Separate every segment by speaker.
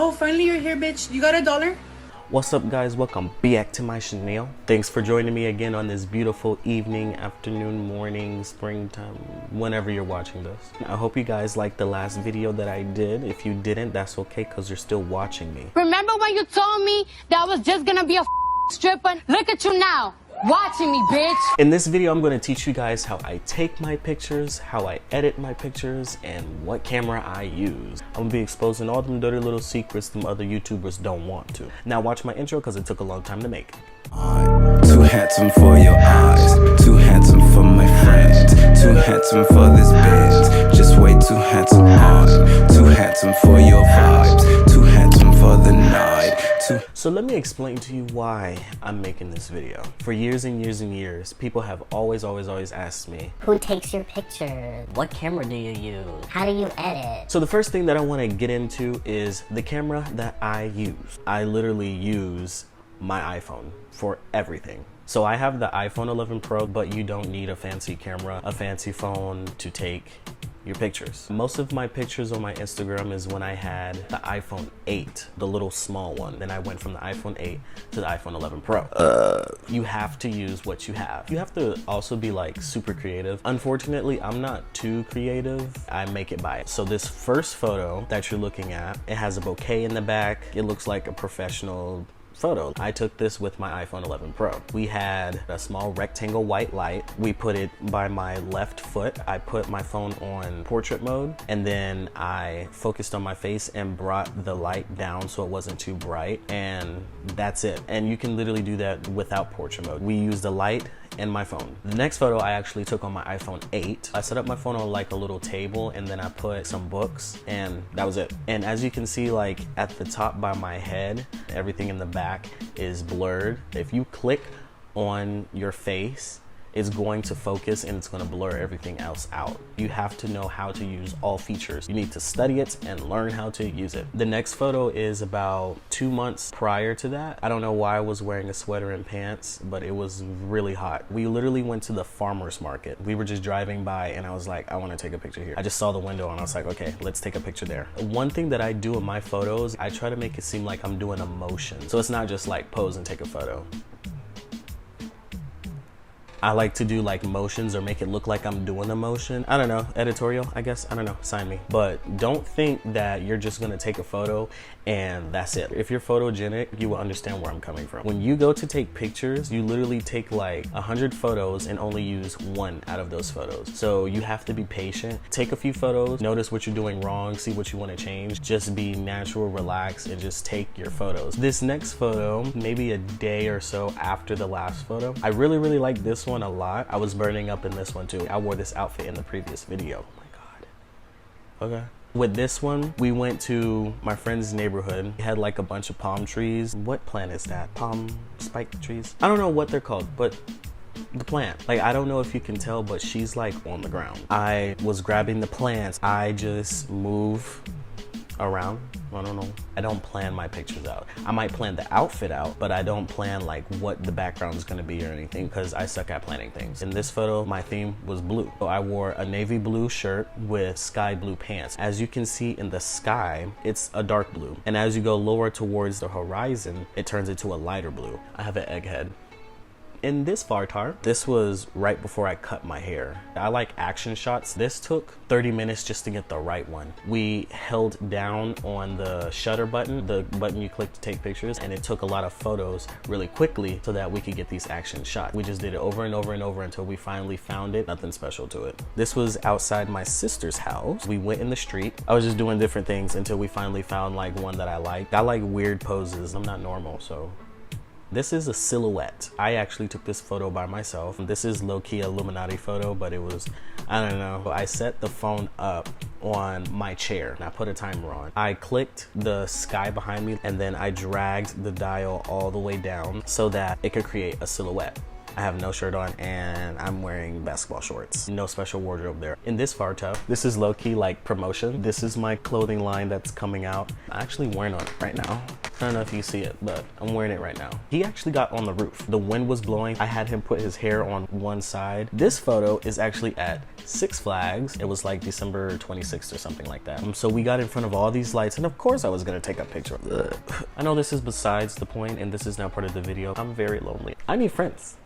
Speaker 1: Oh, finally you're here, bitch. You got $1?
Speaker 2: What's up, guys? Welcome back to my channel. Thanks for joining me again on this beautiful evening, afternoon, morning, springtime, whenever you're watching this. I hope you guys liked the last video that I did. If you didn't, that's okay, because you're still watching me.
Speaker 3: Remember when you told me that I was just gonna be a stripper? Look at you now, watching me, bitch.
Speaker 2: In this video, I'm going to teach you guys how I take my pictures, how I edit my pictures, and what camera I use. I'm gonna be exposing all them dirty little secrets them other YouTubers don't want to. Now watch my intro, because it took a long time to make.
Speaker 4: Too handsome for your eyes, too handsome for my friends, too handsome for this biz, just way too handsome. I'm too handsome for your vibes, too handsome for the night.
Speaker 2: So let me explain to you why I'm making this video. For years and years and years, people have always asked me,
Speaker 5: who takes your pictures?
Speaker 6: What camera do you use?
Speaker 5: How do you edit?
Speaker 2: So the first thing that I want to get into is the camera that I use. I literally use my iPhone for everything. So I have the iPhone 11 Pro, but you don't need a fancy camera, a fancy phone to take your pictures. Most of my pictures on my Instagram is when I had the iPhone 8, the little small one. Then I went from the iPhone 8 to the iPhone 11 Pro. You have to use what you have. You have to also be like super creative. Unfortunately, I'm not too creative. I make it by it. So this first photo that you're looking at, it has a bouquet in the back. It looks like a professional photo. I took this with my iPhone 11 Pro. We had a small rectangle white light. We put it by my left foot. I put my phone on portrait mode, and then I focused on my face and brought the light down so it wasn't too bright, and that's it. And you can literally do that without portrait mode. We used the light and my phone. The next photo I actually took on my iPhone 8. I set up my phone on like a little table, and then I put some books, and that was it. And as you can see, like at the top by my head, everything in the back is blurred. If you click on your face, it's going to focus and it's going to blur everything else out. You have to know how to use all features. You need to study it and learn how to use it. The next photo is about 2 months prior to that. I don't know why I was wearing a sweater and pants, but it was really hot. We literally went to the farmer's market. We were just driving by and I was like, I want to take a picture here. I just saw the window and I was like, okay, let's take a picture there. One thing that I do in my photos, I try to make it seem like I'm doing a motion. So it's not just like pose and take a photo. I like to do like motions or make it look like I'm doing a motion. I don't know, editorial, I guess, I don't know, sign me. But don't think that you're just gonna take a photo and that's it. If you're photogenic, you will understand where I'm coming from. When you go to take pictures, you literally take like 100 photos and only use one out of those photos. So you have to be patient. Take a few photos, notice what you're doing wrong, see what you wanna change. Just be natural, relax, and just take your photos. This next photo, maybe a day or so after the last photo, I really like this one a lot. I was burning up in this one too. I wore this outfit in the previous video. Oh my God. Okay. With this one, we went to my friend's neighborhood. He had like a bunch of palm trees. What plant is that? Palm spike trees? I don't know what they're called, but the plant. Like, I don't know if you can tell, but she's like on the ground. I was grabbing the plants. I just move around. I don't know. I don't plan my pictures out. I might plan the outfit out, but I don't plan like what the background is going to be or anything, because I suck at planning things. In this photo, my theme was blue. So I wore a navy blue shirt with sky blue pants. As you can see in the sky, it's a dark blue. And as you go lower towards the horizon, it turns into a lighter blue. I have an egghead. In this photo, this was right before I cut my hair. I like action shots. This took 30 minutes just to get the right one. We held down on the shutter button, the button you click to take pictures, and it took a lot of photos really quickly so that we could get these action shots. We just did it over and over and over until we finally found it. Nothing special to it. This was outside my sister's house. We went in the street. I was just doing different things until we finally found like one that I liked. I like weird poses. I'm not normal, so. This is a silhouette. I actually took this photo by myself. This is low-key Illuminati photo, but it was, I don't know. I set the phone up on my chair and I put a timer on. I clicked the sky behind me and then I dragged the dial all the way down so that it could create a silhouette. I have no shirt on and I'm wearing basketball shorts. No special wardrobe there. In this photo, this is low-key like promotion. This is my clothing line that's coming out. I'm actually wearing it right now. I don't know if you see it, but I'm wearing it right now. He actually got on the roof. The wind was blowing. I had him put his hair on one side. This photo is actually at Six Flags. It was like December 26th or something like that. So we got in front of all these lights, and of course I was gonna take a picture. I know this is besides the point, and this is now part of the video. I'm very lonely. I need friends.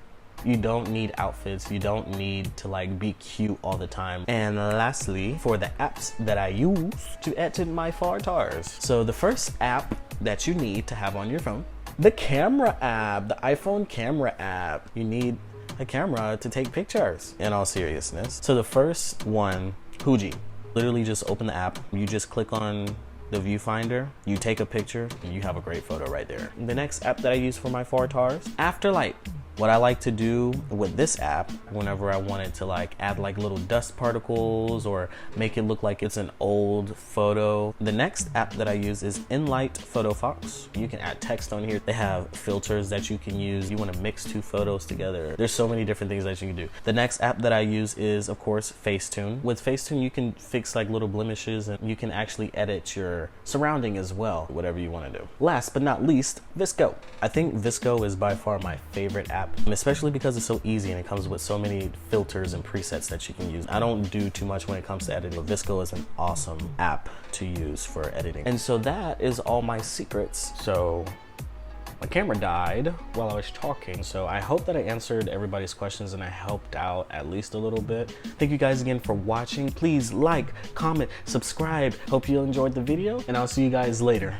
Speaker 2: You don't need outfits. You don't need to like be cute all the time. And lastly, for the apps that I use to edit my photos. So the first app that you need to have on your phone, the camera app, the iPhone camera app. You need a camera to take pictures, in all seriousness. So the first one, Fuji. Literally just open the app. You just click on the viewfinder, you take a picture, and you have a great photo right there. The next app that I use for my photos, Afterlight. What I like to do with this app, whenever I wanted to like add like little dust particles or make it look like it's an old photo. The next app that I use is Enlight Photo Fox. You can add text on here. They have filters that you can use. You want to mix two photos together. There's so many different things that you can do. The next app that I use is, of course, Facetune. With Facetune, you can fix like little blemishes, and you can actually edit your surrounding as well, whatever you want to do. Last but not least, VSCO. I think VSCO is by far my favorite app, especially because it's so easy and it comes with so many filters and presets that you can use. I don't do too much when it comes to editing, but VSCO is an awesome app to use for editing. And so that is all my secrets. So my camera died while I was talking, so I hope that I answered everybody's questions and I helped out at least a little bit. Thank you guys again for watching. Please like, comment, subscribe. Hope you enjoyed the video, and I'll see you guys later.